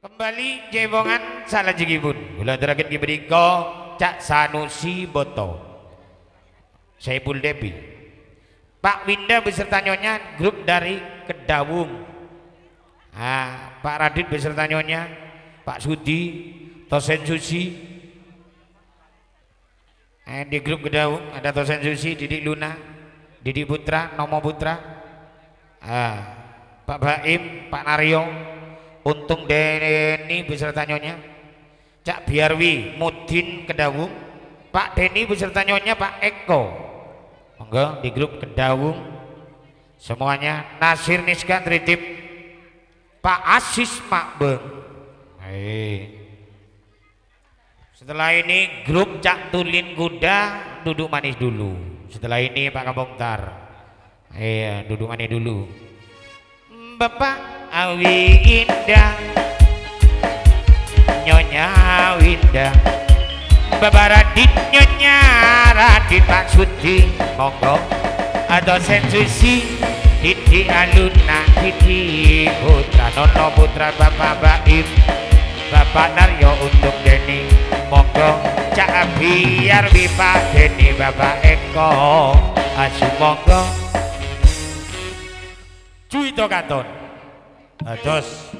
Kembali jebongan salajengipun kula aturaken ki mrika Cak Sanusi Boto Saipul Debi Pak Winda beserta nyonya grup dari Kedawung. Pak Radit beserta nyonya Pak Sudi Tosen Susi di grup Kedawung ada Tosen Susi, Didik Luna, Didik Putra, Nomo Putra, Pak Baim, Pak Naryo, Untung Deni beserta nyonya Cak Biarwi, Mudin Kedawung, Pak Deni beserta nyonya Pak Eko, monggo di grup Kedawung semuanya. Nasir Niska Tritip, Pak Asis Makbeng. Setelah ini grup Cak Tulin Kuda duduk manis dulu. Setelah ini Pak Kampung Tar, duduk manis dulu. Bapak Awi Indah, Nyonya Winda, Bapak Radit, Nyonya Radit, Pak Sudi, monggo. Atau Sensusi, Didi Aluna, Didi Putra, Nono Putra, Bapak Baim, Bapak Naryo, Untung Deni, monggo. Cak Biar Pak Deni, Bapak Eko, Asu monggo. Cuito Katon ados.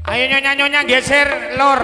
Ayo nyonya-nyonya geser lor.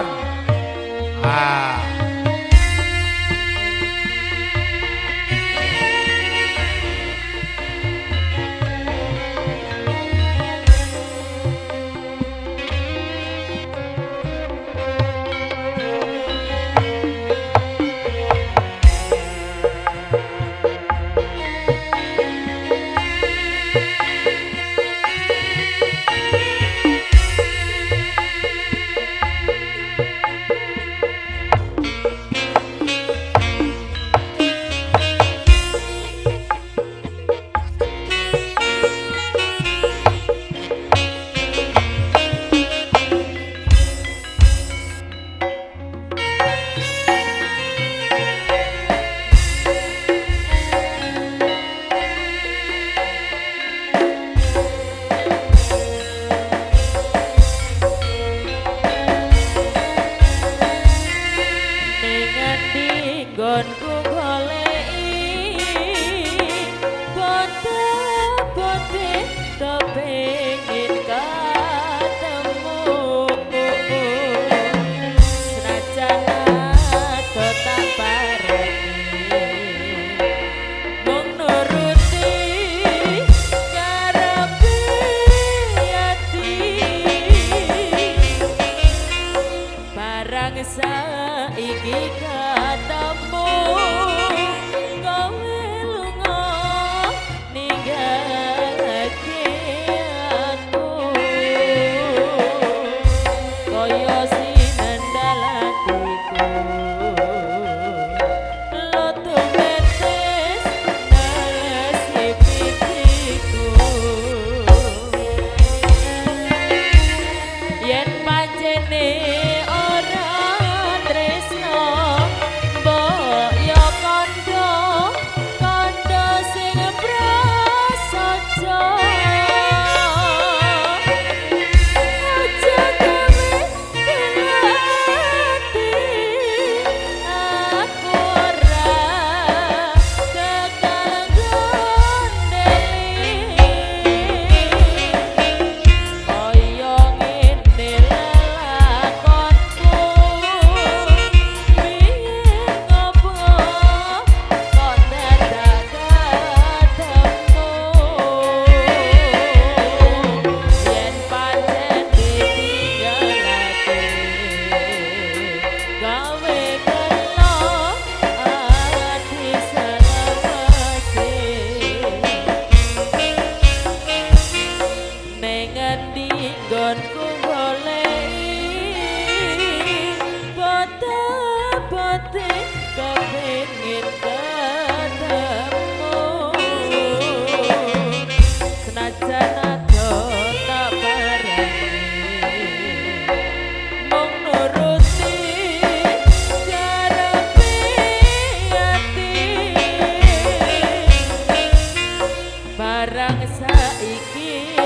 barang saiki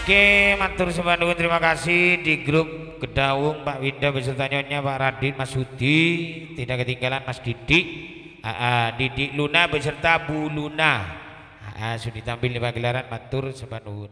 Oke, matur sembah nuwun, terima kasih di grup Gedawung Pak Winda beserta nyonya Pak Radin, Mas Sudi, tidak ketinggalan Mas Didik, Didik Luna beserta Bu Luna, sudah tampil di pagelaran, matur sembah nuwun.